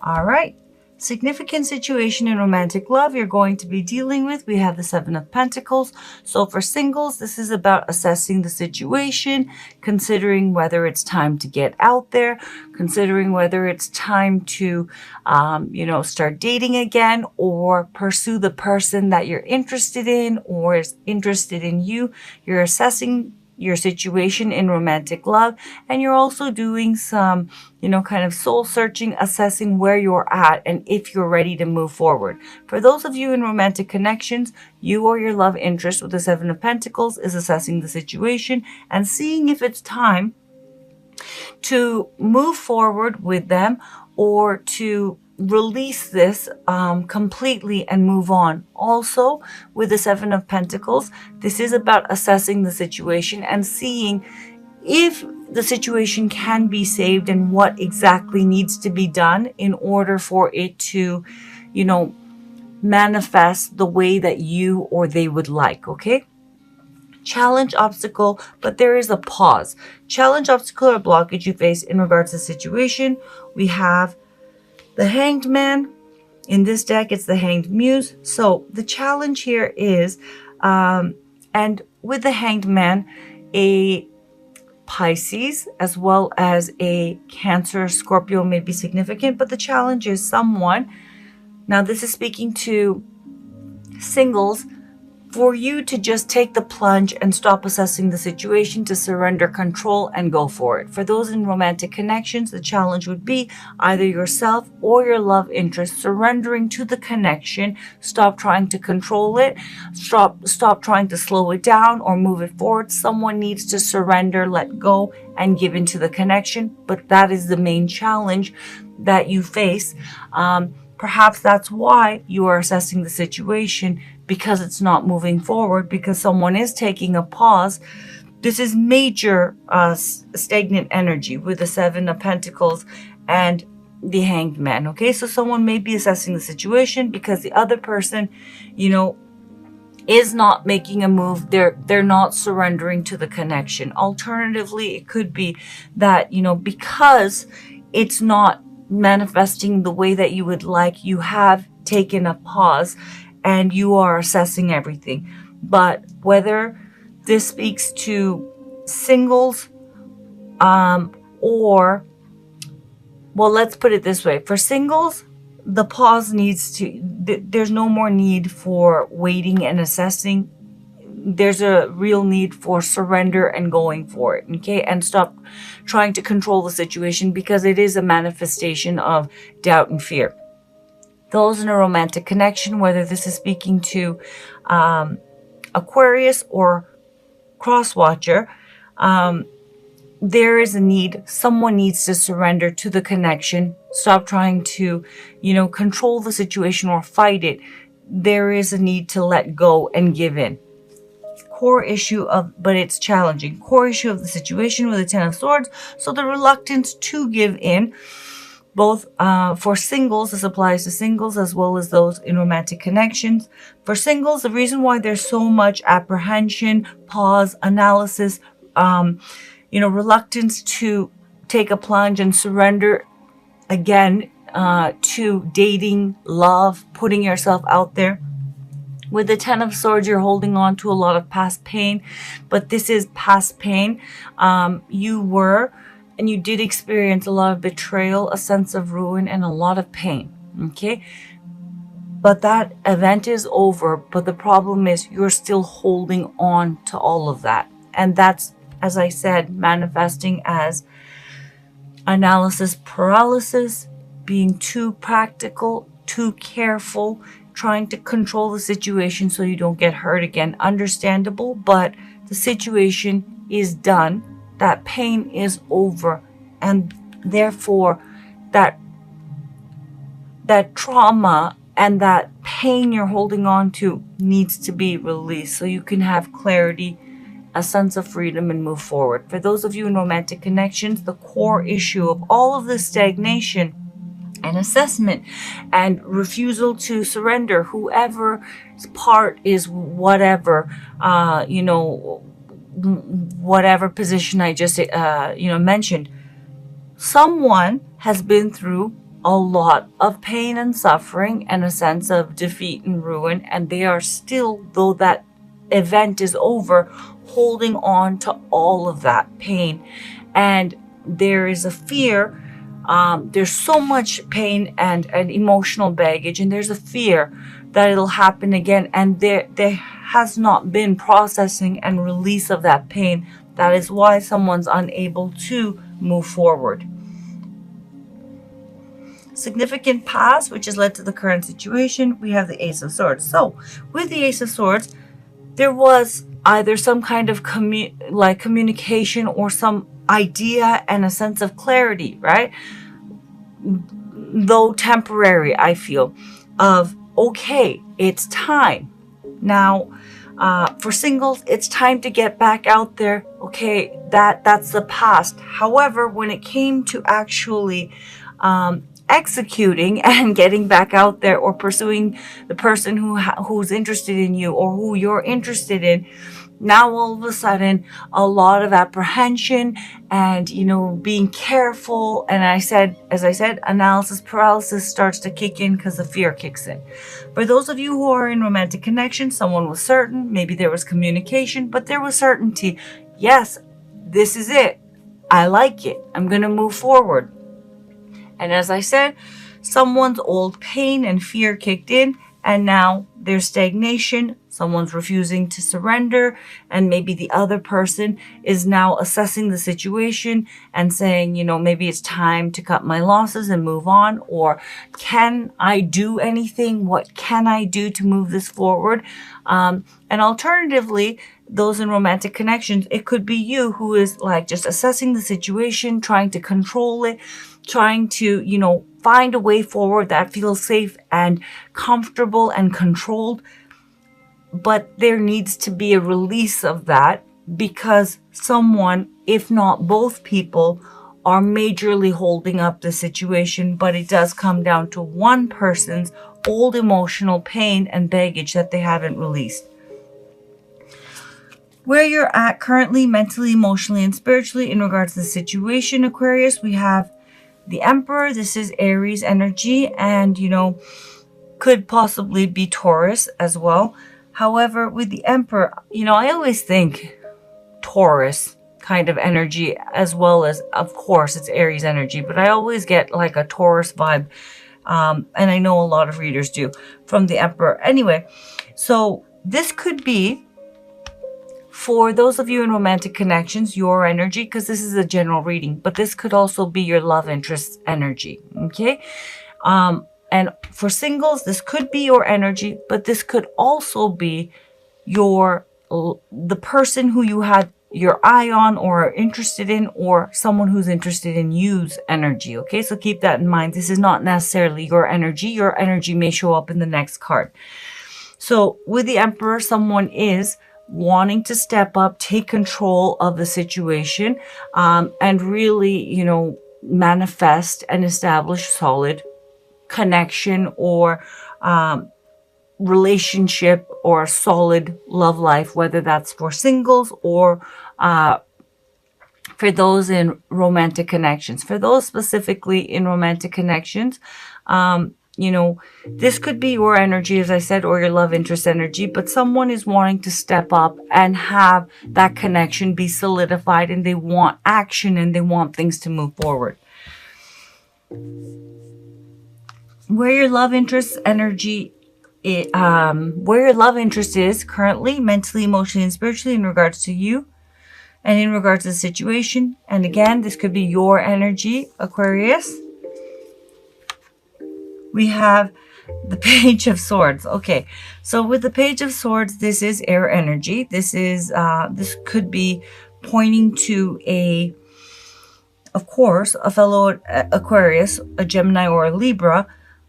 All right. Significant situation in romantic love you're going to be dealing with. We have the Seven of Pentacles. So for singles, this is about assessing the situation, considering whether it's time to get out there, considering whether it's time to, start dating again or pursue the person that you're interested in or is interested in you. You're assessing your situation in romantic love, and you're also doing some kind of soul searching, assessing where you're at and if you're ready to move forward. For those of you in romantic connections, you or your love interest with the Seven of Pentacles is assessing the situation and seeing if it's time to move forward with them or to release this completely and move on. Also, with the Seven of Pentacles, this is about assessing the situation and seeing if the situation can be saved and what exactly needs to be done in order for it to, manifest the way that you or they would like, okay? Challenge, obstacle, but there is a pause. Challenge, obstacle, or blockage you face in regards to the situation. We have the Hanged Man. In this deck, it's the Hanged Muse. So the challenge here is, and with the Hanged Man, a Pisces as well as a Cancer, Scorpio may be significant, but the challenge is someone, now this is speaking to singles, for you to just take the plunge and stop assessing the situation, to surrender control and go for it. For those in romantic connections, the challenge would be either yourself or your love interest surrendering to the connection. Stop trying to control it. Stop trying to slow it down or move it forward. Someone needs to surrender, let go, and give into the connection. But that is the main challenge that you face. Perhaps that's why you are assessing the situation, because it's not moving forward, because someone is taking a pause. This is major stagnant energy with the Seven of Pentacles and the Hanged Man, okay? So someone may be assessing the situation because the other person, is not making a move. They're not surrendering to the connection. Alternatively, it could be that, because it's not manifesting the way that you would like, you have taken a pause and you are assessing everything. But whether this speaks to singles or, well, let's put it this way. For singles, the pause needs to, there's no more need for waiting and assessing. There's a real need for surrender and going for it, okay? And stop trying to control the situation, because it is a manifestation of doubt and fear. Those in a romantic connection, whether this is speaking to Aquarius or Crosswatcher, there is a need. Someone needs to surrender to the connection. Stop trying to, control the situation or fight it. There is a need to let go and give in. Core issue but it's challenging. Core issue of the situation with the Ten of Swords. So the reluctance to give in, both for singles, this applies to singles as well as those in romantic connections. For singles, the reason why there's so much apprehension, pause, analysis, reluctance to take a plunge and surrender again to dating, love, putting yourself out there. With the Ten of Swords, you're holding on to a lot of past pain, but this is past pain. You did experience a lot of betrayal, a sense of ruin, and a lot of pain, okay? But that event is over, but the problem is you're still holding on to all of that. And that's, as I said, manifesting as analysis paralysis, being too practical, too careful, trying to control the situation so you don't get hurt again. Understandable, but the situation is done. That pain is over, and therefore that trauma and that pain you're holding on to needs to be released so you can have clarity, a sense of freedom, and move forward. For those of you in romantic connections, the core issue of all of this stagnation and assessment and refusal to surrender, whoever's part is whatever, whatever position I just, mentioned. Someone has been through a lot of pain and suffering and a sense of defeat and ruin, and they are still, though that event is over, holding on to all of that pain. And there is a fear, there's so much pain and emotional baggage, and there's a fear that it'll happen again, and there has not been processing and release of that pain. That is why someone's unable to move forward. Significant past, which has led to the current situation, we have the Ace of Swords. So with the Ace of Swords, there was either some kind of communication or some idea and a sense of clarity, right? Though temporary, I feel, of okay, it's time now. For singles, it's time to get back out there. Okay, that's the past. However, when it came to actually executing and getting back out there, or pursuing the person who's interested in you, or who you're interested in, now all of a sudden a lot of apprehension and being careful, and as I said, analysis paralysis starts to kick in because the fear kicks in. For those of you who are in romantic connection, someone was certain, maybe there was communication, but there was certainty. Yes, this is it, I like it, I'm gonna move forward. And as I said, someone's old pain and fear kicked in, and now there's stagnation. Someone's refusing to surrender, and maybe the other person is now assessing the situation and saying, maybe it's time to cut my losses and move on, or can I do anything? What can I do to move this forward? And alternatively, those in romantic connections, it could be you who is like just assessing the situation, trying to control it, trying to, find a way forward that feels safe and comfortable and controlled. But there needs to be a release of that, because someone, if not both people, are majorly holding up the situation. But it does come down to one person's old emotional pain and baggage that they haven't released. Where you're at currently, mentally, emotionally, and spiritually in regards to the situation, Aquarius, we have the Emperor. This is Aries energy, and could possibly be Taurus as well. However, with the Emperor, I always think Taurus kind of energy, as well as, of course, it's Aries energy, but I always get like a Taurus vibe, and I know a lot of readers do, from the Emperor. Anyway, so this could be, for those of you in romantic connections, your energy, because this is a general reading, but this could also be your love interest energy, okay? And for singles, this could be your energy, but this could also be the person who you had your eye on or are interested in, or someone who's interested in you's energy, okay? So keep that in mind. This is not necessarily your energy. Your energy may show up in the next card. So with the Emperor, someone is wanting to step up, take control of the situation, and really, manifest and establish solid connection or relationship or solid love life, whether that's for singles or for those in romantic connections. For those specifically in romantic connections, this could be your energy, as I said, or your love interest energy, but someone is wanting to step up and have that connection be solidified, and they want action and they want things to move forward. Where your love interest energy where your love interest is currently, mentally, emotionally, and spiritually, in regards to you and in regards to the situation. And again, this could be your energy, Aquarius. We have the Page of Swords. Okay, so with the Page of Swords, this is air energy. This could be pointing to of course, a fellow Aquarius, a Gemini, or a Libra.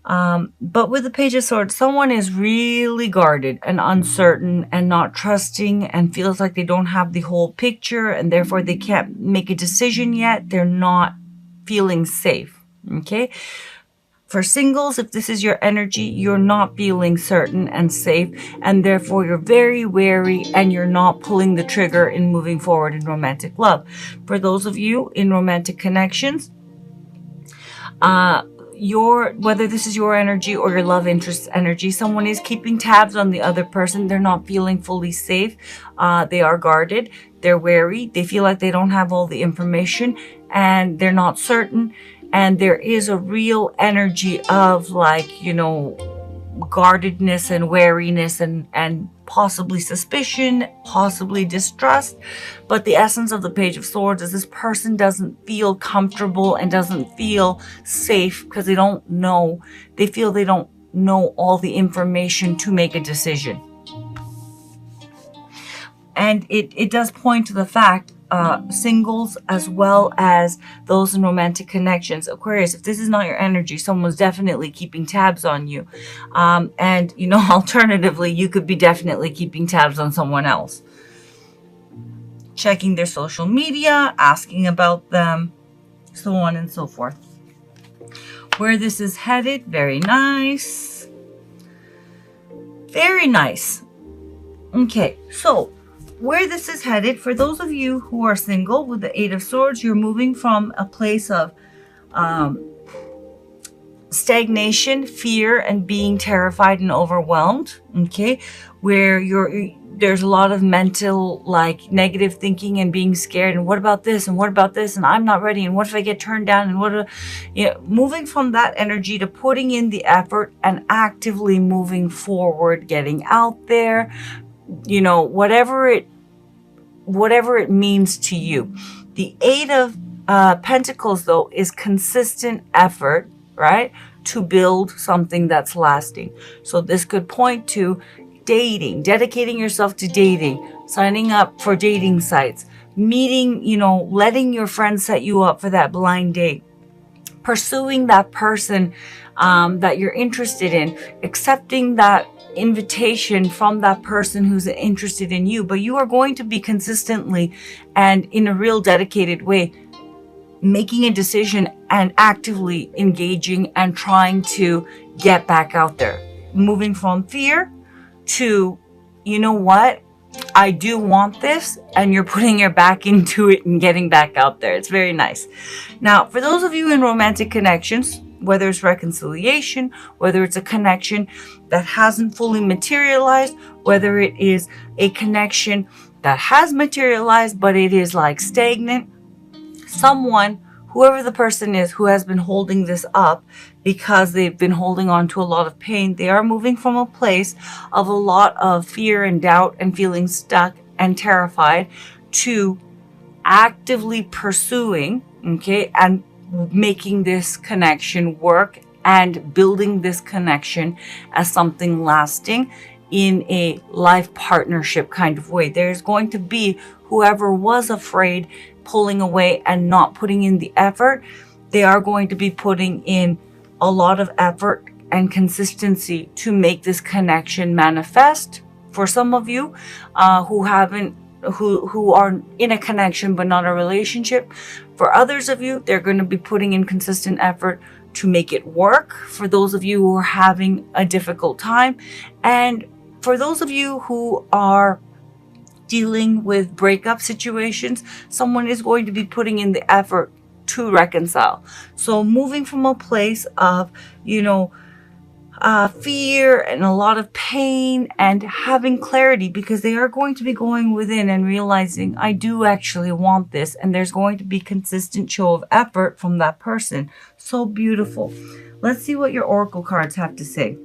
But with the Page of Swords, someone is really guarded and uncertain and not trusting and feels like they don't have the whole picture, and therefore they can't make a decision yet. They're not feeling safe, okay? For singles, if this is your energy, you're not feeling certain and safe, and therefore you're very wary and you're not pulling the trigger in moving forward in romantic love. For those of you in romantic connections, whether this is your energy or your love interest's energy, someone is keeping tabs on the other person. They're not feeling fully safe. They are guarded. They're wary. They feel like they don't have all the information and they're not certain. And there is a real energy of like, you know, guardedness and wariness and possibly suspicion, possibly distrust. But the essence of the Page of Swords is this person doesn't feel comfortable and doesn't feel safe because they don't know. They feel they don't know all the information to make a decision. And it does point to the fact, singles as well as those in romantic connections. Aquarius, if this is not your energy, someone's definitely keeping tabs on you. And, you know, alternatively, you could be definitely keeping tabs on someone else. Checking their social media, asking about them, so on and so forth. Where this is headed, very nice. Very nice. Okay, so where this is headed, for those of you who are single with the Eight of Swords, you're moving from a place of stagnation, fear, and being terrified and overwhelmed, okay, where there's a lot of mental, like, negative thinking and being scared, and what about this, and what about this, and I'm not ready, and what if I get turned down, and you know, moving from that energy to putting in the effort and actively moving forward, getting out there, you know, whatever it means to you. The Eight of Pentacles, though, is consistent effort, right, to build something that's lasting. So this could point to dating, dedicating yourself to dating, signing up for dating sites, meeting, you know, letting your friends set you up for that blind date, pursuing that person that you're interested in, accepting that invitation from that person who's interested in you. But you are going to be consistently and in a real dedicated way making a decision and actively engaging and trying to get back out there, moving from fear to, you know what, I do want this, and you're putting your back into it and getting back out there. It's very nice. Now, for those of you in romantic connections, whether it's reconciliation, whether it's a connection that hasn't fully materialized, whether it is a connection that has materialized, but it is like stagnant, someone, whoever the person is who has been holding this up because they've been holding on to a lot of pain, they are moving from a place of a lot of fear and doubt and feeling stuck and terrified to actively pursuing, okay, and making this connection work and building this connection as something lasting in a life partnership kind of way. There's going to be whoever was afraid, pulling away and not putting in the effort, they are going to be putting in a lot of effort and consistency to make this connection manifest. For some of you who are in a connection but not a relationship, for others of you, they're going to be putting in consistent effort to make it work. For those of you who are having a difficult time, and for those of you who are dealing with breakup situations, someone is going to be putting in the effort to reconcile. So moving from a place of, you know, fear and a lot of pain and having clarity, because they are going to be going within and realizing, I do actually want this, and there's going to be consistent show of effort from that person. So beautiful. Let's see what your oracle cards have to say.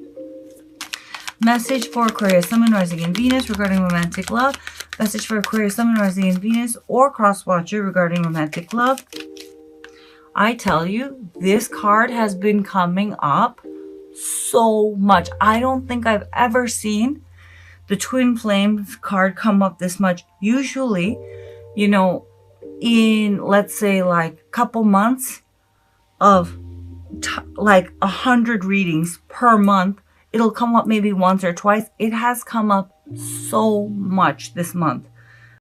Message for Aquarius, Sun, Moon, Rising, and Venus regarding romantic love. Message for Aquarius, Sun, Moon, Rising, and Venus or Cross Watcher regarding romantic love. I tell you, this card has been coming up so much. I don't think I've ever seen the Twin Flames card come up this much. Usually, you know, in, let's say, like a couple months of like 100 readings per month, it'll come up maybe once or twice. It has come up so much this month.